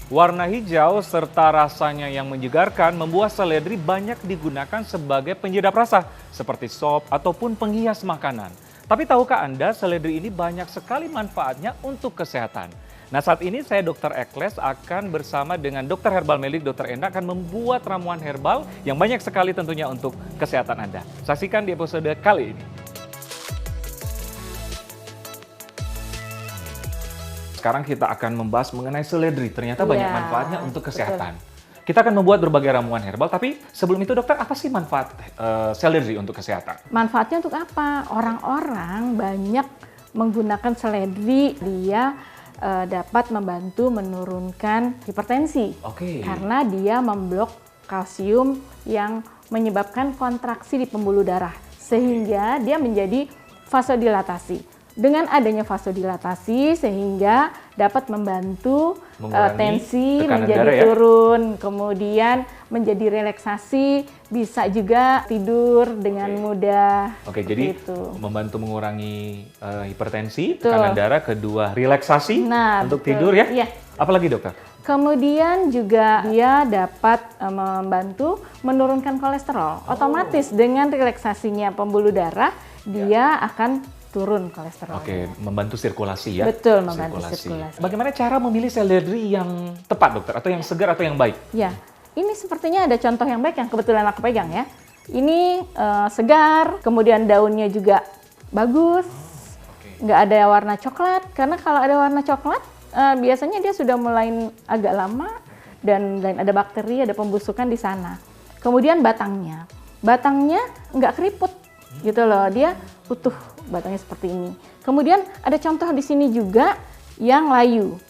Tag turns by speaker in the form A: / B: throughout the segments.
A: Warna hijau serta rasanya yang menyegarkan membuat seledri banyak digunakan sebagai penyedap rasa, seperti sop ataupun penghias makanan. Tapi tahukah Anda, seledri ini banyak sekali manfaatnya untuk kesehatan. Nah, saat ini saya Dr. Ekles akan bersama dengan Dr. Herbal Melik, Dr. Enda akan membuat ramuan herbal yang banyak sekali tentunya untuk kesehatan Anda. Saksikan di episode kali ini. Sekarang kita akan membahas mengenai seledri. Ternyata banyak manfaatnya untuk kesehatan. Betul. Kita akan membuat berbagai ramuan herbal, tapi sebelum itu dokter, apa sih manfaat seledri untuk kesehatan?
B: Manfaatnya untuk apa? Orang-orang banyak menggunakan seledri, dia dapat membantu menurunkan hipertensi. Karena dia memblok kalsium yang menyebabkan kontraksi di pembuluh darah. Sehingga dia menjadi vasodilatasi. Dengan adanya vasodilatasi sehingga dapat membantu tensi menjadi turun, kemudian menjadi relaksasi, bisa juga tidur dengan mudah.
A: Jadi membantu mengurangi hipertensi, tekanan darah, kedua relaksasi untuk tidur ya. Apalagi dokter?
B: Kemudian juga dia dapat membantu menurunkan kolesterol. Otomatis dengan relaksasinya pembuluh darah, dia akan turun kolesterol.
A: Membantu sirkulasi ya?
B: Betul, membantu sirkulasi.
A: Bagaimana cara memilih seledri yang tepat dokter? Atau yang segar atau yang baik?
B: Ya, ini sepertinya ada contoh yang baik yang kebetulan aku pegang ya. Ini segar, kemudian daunnya juga bagus, nggak ada warna coklat. Karena kalau ada warna coklat, biasanya dia sudah mulai agak lama dan ada bakteri, ada pembusukan di sana. Kemudian batangnya nggak keriput gitu loh, dia utuh batangnya seperti ini. Kemudian ada contoh di sini juga yang layu,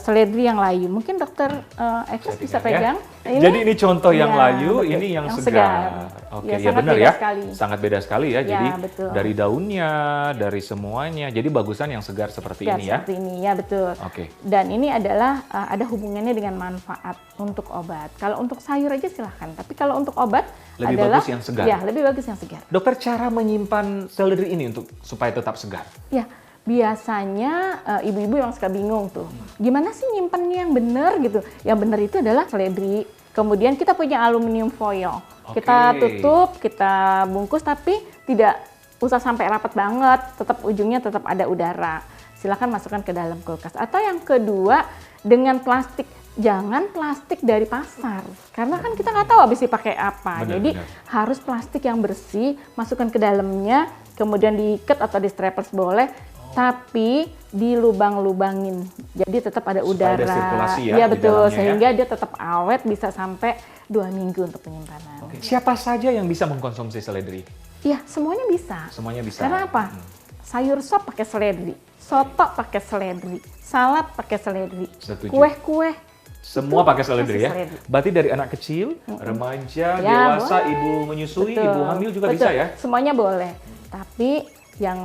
B: seledri yang layu. Mungkin dokter Ekles bisa pegang.
A: Ya. Jadi ini contoh yang layu, ini yang segar. Ya benar ya. Sangat beda sekali ya. Jadi dari daunnya, dari semuanya. Jadi bagusan yang segar seperti ini ya.
B: Seperti ini ya, betul. Dan ini adalah ada hubungannya dengan manfaat untuk obat. Kalau untuk sayur aja silahkan. Tapi kalau untuk obat
A: lebih bagus yang segar.
B: Ya, lebih bagus yang segar.
A: Dokter, cara menyimpan seledri ini untuk supaya tetap segar?
B: Ya. Biasanya ibu-ibu yang suka bingung tuh, gimana sih nyimpennya yang benar gitu? Yang benar itu adalah seledri. Kemudian kita punya aluminium foil. Kita tutup, kita bungkus, tapi tidak usah sampai rapat banget. Tetap ujungnya tetap ada udara. Silakan masukkan ke dalam kulkas. Atau yang kedua, dengan plastik. Jangan plastik dari pasar, karena kan kita nggak tahu habis dipakai apa. Jadi harus plastik yang bersih, masukkan ke dalamnya, kemudian diikat atau di strapless boleh. Tapi dilubang-lubangin, jadi tetap ada udara.
A: Supaya ada sirkulasi ya,
B: betul, sehingga dia tetap awet, bisa sampai 2 minggu untuk penyimpanan.
A: Siapa saja yang bisa mengkonsumsi seledri?
B: Iya, semuanya bisa.
A: Semuanya bisa.
B: Karena apa? Sayur sop pakai seledri, soto pakai seledri, salad pakai seledri, kue-kue
A: semua pakai seledri ya. Berarti dari anak kecil, remaja, dewasa, boleh. Ibu menyusui, ibu hamil juga bisa ya?
B: Semuanya boleh. Tapi yang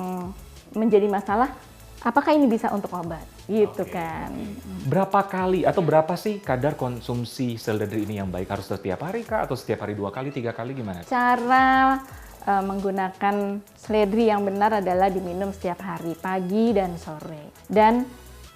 B: menjadi masalah, apakah ini bisa untuk obat? Gitu kan.
A: Berapa kali atau berapa sih kadar konsumsi seledri ini yang baik? Harus setiap hari kah? Atau setiap hari 2 kali, 3 kali gimana?
B: Cara menggunakan seledri yang benar adalah diminum setiap hari, pagi dan sore. Dan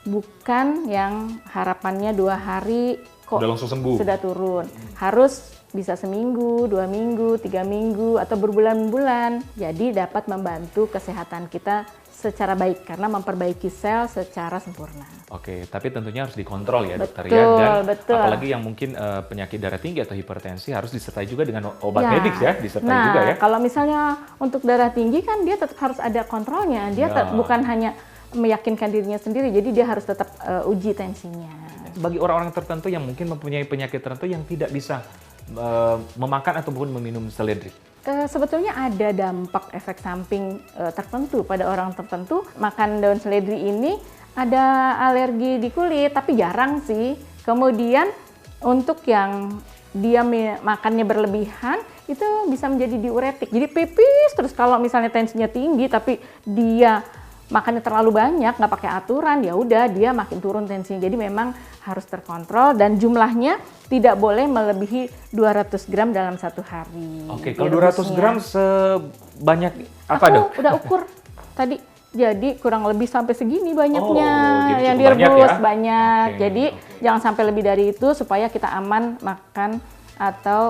B: bukan yang harapannya 2 hari kok
A: udah langsung sembuh,
B: sudah turun. Harus bisa seminggu, 2 minggu, 3 minggu, atau berbulan-bulan. Jadi dapat membantu kesehatan kita secara baik karena memperbaiki sel secara sempurna.
A: Tapi tentunya harus dikontrol ya dokter ya. Dan apalagi yang mungkin penyakit darah tinggi atau hipertensi harus disertai juga dengan obat medis ya, disertai juga ya.
B: Kalau misalnya untuk darah tinggi kan dia tetap harus ada kontrolnya. Dia bukan hanya meyakinkan dirinya sendiri, jadi dia harus tetap uji tensinya.
A: Bagi orang-orang tertentu yang mungkin mempunyai penyakit tertentu yang tidak bisa memakan ataupun meminum seledri.
B: Sebetulnya ada dampak efek samping tertentu pada orang tertentu. Makan daun seledri ini ada alergi di kulit, tapi jarang sih. Kemudian untuk yang dia makannya berlebihan, itu bisa menjadi diuretik. Jadi pipis terus kalau misalnya tensinya tinggi, tapi dia makannya terlalu banyak, nggak pakai aturan, ya udah dia makin turun tensinya. Jadi memang harus terkontrol dan jumlahnya tidak boleh melebihi 200 gram dalam 1 hari.
A: Kalau 200 gram sebanyak apa dok?
B: Aku udah ukur tadi. Jadi kurang lebih sampai segini banyaknya
A: jadi
B: yang
A: cukup banyak
B: direbus
A: ya?
B: banyak.
A: Oke,
B: Jadi
A: oke.
B: jangan sampai lebih dari itu supaya kita aman makan atau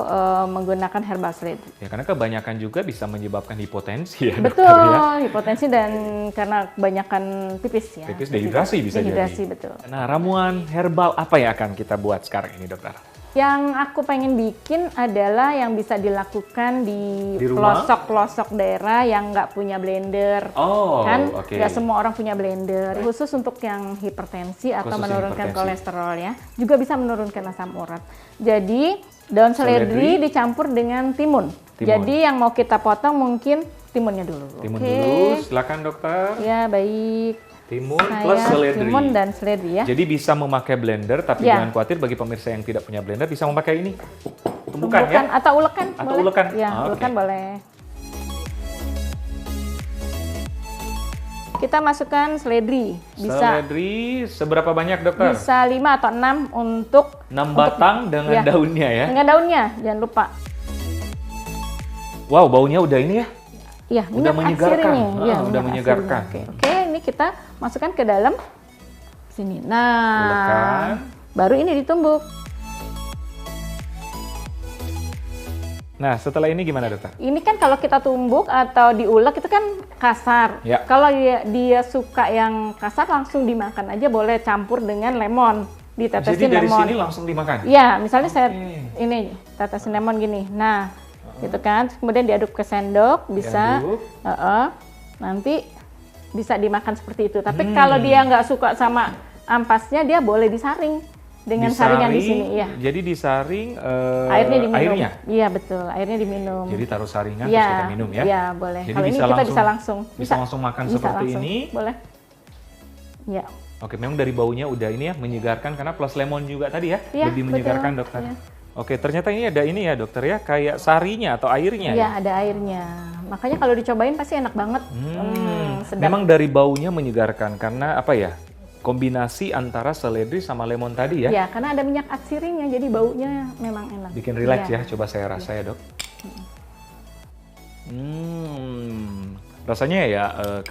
B: menggunakan herbal seledri.
A: Ya karena kebanyakan juga bisa menyebabkan hipotensi ya
B: Betul,
A: dokter ya.
B: hipotensi dan karena kebanyakan pipis ya.
A: Pipis dehidrasi bisa
B: Dehidrasi,
A: jadi.
B: betul.
A: Nah, ramuan herbal apa yang akan kita buat sekarang ini dokter?
B: Yang aku pengen bikin adalah yang bisa dilakukan di
A: Di rumah?
B: pelosok-pelosok daerah yang nggak punya blender.
A: Oh,
B: Kan
A: oke.
B: nggak semua orang punya blender. Khusus untuk yang hipertensi atau
A: Khusus
B: menurunkan
A: hipertensi.
B: kolesterol ya. Juga bisa menurunkan asam urat. Jadi daun seledri dicampur dengan timun.
A: Timun.
B: Jadi yang mau kita potong mungkin timunnya dulu.
A: Timun
B: Oke.
A: dulu, silakan dokter.
B: Ya baik.
A: Timun plus seledri.
B: Timun dan seledri ya.
A: Jadi bisa memakai blender, tapi
B: Ya.
A: jangan khawatir bagi pemirsa yang tidak punya blender bisa memakai ini. Tumbukan ya?
B: Atau ulekan.
A: Atau
B: boleh.
A: ulekan?
B: Ya,
A: Ah, oke.
B: ulekan boleh. Kita masukkan seledri. Bisa
A: Seledri seberapa banyak dokter?
B: bisa 5 atau 6 untuk
A: 6 batang dengan
B: ya.
A: daunnya ya.
B: dengan daunnya, jangan lupa.
A: Wow, baunya udah ini ya.
B: Iya,
A: Udah
B: minyak
A: menyegarkan.
B: atsiri nih. Iya,
A: Udah
B: minyak
A: menyegarkan.
B: atsiri. Oke, ini kita masukkan ke dalam sini. Nah,
A: Ulekan.
B: baru ini ditumbuk.
A: Nah, setelah ini gimana dokter?
B: Ini kan kalau kita tumbuk atau diulek itu kan kasar.
A: Ya.
B: Kalau dia suka yang kasar langsung dimakan aja, boleh campur dengan lemon.
A: Jadi
B: Ditetesin
A: dari
B: lemon.
A: sini langsung dimakan?
B: Iya, misalnya saya
A: Oke.
B: ini tetesin lemon gini. Nah, gitu kan. Kemudian diaduk ke sendok, bisa.
A: Diaduk.
B: Nanti bisa dimakan seperti itu. Tapi kalau dia nggak suka sama ampasnya, dia boleh disaring dengan saringan di sini. Iya.
A: Jadi disaring
B: Airnya diminum.
A: airnya?
B: Iya betul, airnya diminum.
A: Jadi taruh saringan
B: Iya,
A: terus kita minum ya?
B: Iya, boleh.
A: Jadi
B: Kalau ini kita bisa langsung.
A: Bisa langsung makan
B: Bisa
A: seperti
B: langsung.
A: ini.
B: Boleh. Ya.
A: Oke, memang dari baunya udah ini ya, menyegarkan karena plus lemon juga tadi ya,
B: Iya,
A: lebih menyegarkan
B: betul.
A: dokter.
B: Iya.
A: Oke, ternyata ini ada ini ya dokter ya, kayak sarinya atau airnya
B: Iya,
A: ya?
B: ada airnya. Makanya kalau dicobain pasti enak banget. Sedap.
A: Memang dari baunya menyegarkan karena apa ya? Kombinasi antara seledri sama lemon tadi ya.
B: Ya, karena ada minyak atsirinya, jadi baunya memang enak.
A: Bikin relax
B: Iya.
A: ya, coba saya rasa ya dok. Rasanya ya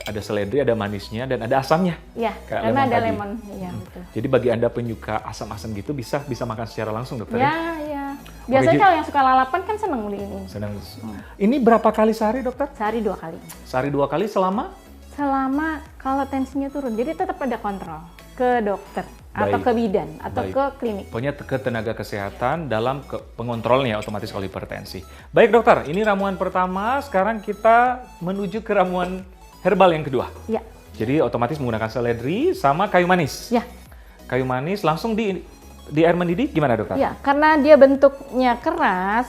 A: ada seledri, ada manisnya, dan ada asamnya.
B: Iya,
A: Kayak
B: karena
A: lemon
B: ada
A: tadi.
B: lemon. Iya, betul.
A: Jadi bagi anda penyuka asam-asam gitu bisa makan secara langsung dokter ya?
B: Ya, ya. Biasanya
A: jadi-
B: kalau yang suka lalapan kan seneng beli ini.
A: Senang. Ini berapa kali sehari dokter?
B: Sehari 2 kali.
A: Sehari 2 kali selama?
B: Selama kalau tensinya turun, jadi tetap ada kontrol ke dokter atau
A: Baik.
B: ke bidan atau
A: Baik.
B: ke klinik.
A: Pokoknya ke tenaga kesehatan dalam pengontrolnya otomatis kalau hipertensi. Baik dokter, ini ramuan pertama, sekarang kita menuju ke ramuan herbal yang kedua.
B: Ya,
A: Jadi otomatis menggunakan seledri sama kayu manis.
B: ya,
A: Kayu manis langsung di air mendidih gimana dokter?
B: ya. Karena dia bentuknya keras,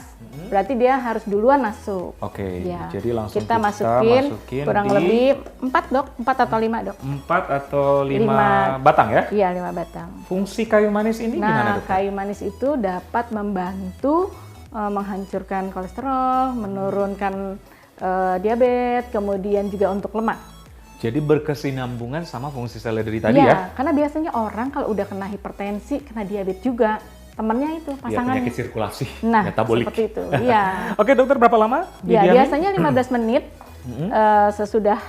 B: berarti dia harus duluan masuk.
A: Oke,
B: Ya.
A: jadi langsung
B: kita masukin kurang
A: di
B: lebih 4 dok, 4 atau 5 dok.
A: 4 atau 5
B: Lima.
A: batang ya?
B: Iya 5 batang.
A: Fungsi kayu manis ini gimana
B: Nah,
A: dokter?
B: kayu manis itu dapat membantu menghancurkan kolesterol, menurunkan diabetes, kemudian juga untuk lemak.
A: Jadi berkesinambungan sama fungsi seledri tadi
B: Iya,
A: ya?
B: karena biasanya orang kalau udah kena hipertensi, kena diabetes juga, temannya itu
A: Ya,
B: pasangannya.
A: penyakit sirkulasi,
B: Nah,
A: metabolik.
B: seperti itu. Iya.
A: Oke dokter, berapa lama
B: Ya,
A: didiamin?
B: biasanya 15 menit sesudah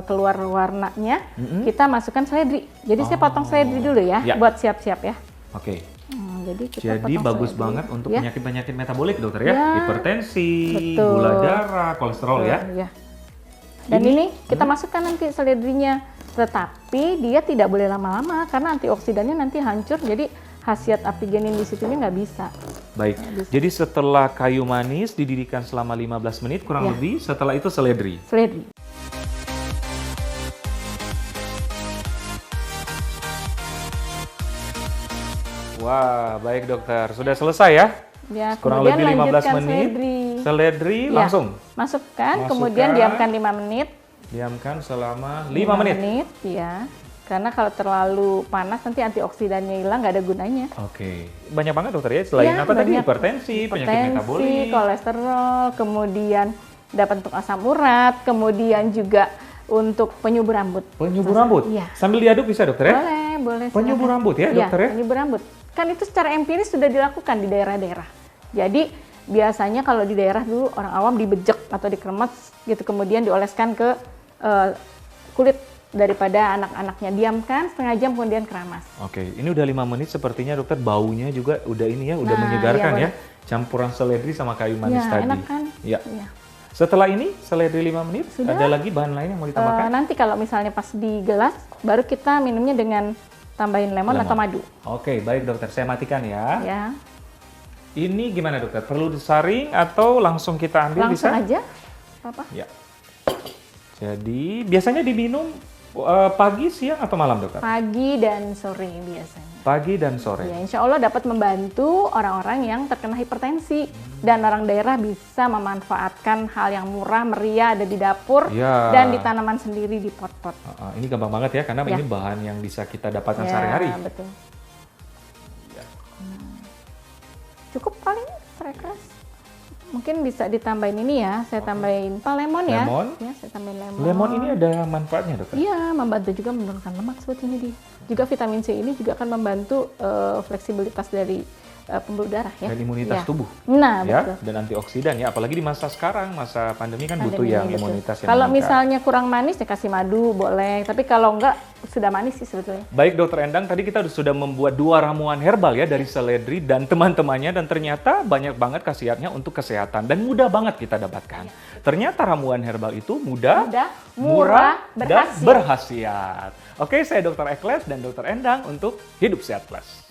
B: keluar warnanya, kita masukkan seledri. Jadi saya potong seledri dulu ya,
A: Ya.
B: buat siap-siap ya.
A: Oke,
B: Jadi kita
A: jadi
B: potong
A: bagus
B: seledri.
A: banget untuk
B: Ya.
A: penyakit-penyakit metabolik dokter ya?
B: Ya.
A: Hipertensi,
B: Betul.
A: gula darah, kolesterol ya?
B: Ya. Dan ini kita masukkan nanti seledrinya, tetapi dia tidak boleh lama-lama karena antioksidannya nanti hancur. Jadi khasiat apigenin di situnya nggak bisa.
A: Baik, jadi setelah kayu manis dididihkan selama 15 menit kurang
B: Ya.
A: lebih, setelah itu seledri.
B: Seledri.
A: Wah, baik dokter. Sudah selesai ya?
B: Ya,
A: Kurang
B: kemudian
A: lebih 15
B: lanjutkan
A: menit.
B: seledri.
A: Seledri
B: Ya.
A: langsung.
B: Masukkan,
A: Masukkan.
B: kemudian diamkan 5 menit.
A: Diamkan selama 5 menit.
B: Ya. Karena kalau terlalu panas nanti antioksidannya hilang, nggak ada gunanya.
A: Oke. Banyak banget dokter ya, selain
B: Ya,
A: apa tadi?
B: banyak.
A: Hipertensi, penyakit metabolik.
B: Kolesterol, kemudian dapat untuk asam urat, kemudian juga untuk penyubur rambut.
A: Penyubur rambut?
B: Iya.
A: Sambil diaduk bisa dokter ya?
B: Boleh, boleh.
A: Penyubur
B: silakan.
A: rambut ya,
B: Iya,
A: dokter ya?
B: penyubur rambut. Kan itu secara empiris sudah dilakukan di daerah-daerah. Jadi biasanya kalau di daerah dulu orang awam dibejek atau dikremes gitu, kemudian dioleskan ke kulit daripada anak-anaknya. Diamkan setengah jam kemudian keramas.
A: Oke, ini udah 5 menit sepertinya dokter, baunya juga udah ini ya, udah
B: Nah,
A: menyegarkan
B: iya,
A: ya. Campuran seledri sama kayu manis
B: Ya,
A: tadi.
B: enak kan?
A: Ya.
B: Iya.
A: Setelah ini seledri 5 menit,
B: Sudah.
A: ada lagi bahan lain yang mau ditambahkan?
B: Nanti kalau misalnya pas di gelas, baru kita minumnya dengan tambahin lemon atau madu.
A: Oke, baik dokter, saya matikan ya.
B: Ya,
A: Ini gimana dokter? Perlu disaring atau langsung kita ambil
B: langsung
A: bisa?
B: aja, apa?
A: Ya. Jadi biasanya diminum pagi, siang atau malam dokter?
B: Pagi dan sore biasanya.
A: Pagi dan sore.
B: Ya, insya Allah dapat membantu orang-orang yang terkena hipertensi dan orang daerah bisa memanfaatkan hal yang murah, meriah ada di dapur
A: Ya.
B: dan di tanaman sendiri di pot-pot.
A: Ini gampang banget ya, karena
B: Ya.
A: ini bahan yang bisa kita dapatkan
B: Ya,
A: sehari-hari.
B: betul.
A: Ya.
B: Cukup paling freckles. Mungkin bisa ditambahin ini ya, saya tambahin lemon ya.
A: Lemon?
B: Ya, saya tambahin lemon.
A: Lemon ini ada manfaatnya dokter?
B: Iya, membantu juga menurunkan lemak sebetulnya dia. Juga vitamin C ini juga akan membantu fleksibilitas dari pembuluh darah ya.
A: Dan imunitas
B: Ya.
A: tubuh.
B: Nah,
A: Ya,
B: betul.
A: dan antioksidan ya, apalagi di masa sekarang, masa pandemi kan butuh
B: Pandemi
A: yang
B: ini, betul.
A: imunitas yang
B: Kalau
A: meningkat.
B: misalnya kurang manis ya kasih madu boleh, tapi kalau enggak sudah manis sih sebetulnya.
A: Baik dokter Endang, tadi kita sudah membuat 2 ramuan herbal ya dari seledri dan teman-temannya, dan ternyata banyak banget khasiatnya untuk kesehatan dan mudah banget kita dapatkan. Ternyata ramuan herbal itu mudah,
B: Mudah,
A: murah,
B: murah,
A: dan
B: berkhasiat.
A: berkhasiat. Oke, saya Dr. Ekles dan Dr. Endang untuk Hidup Sehat Plus.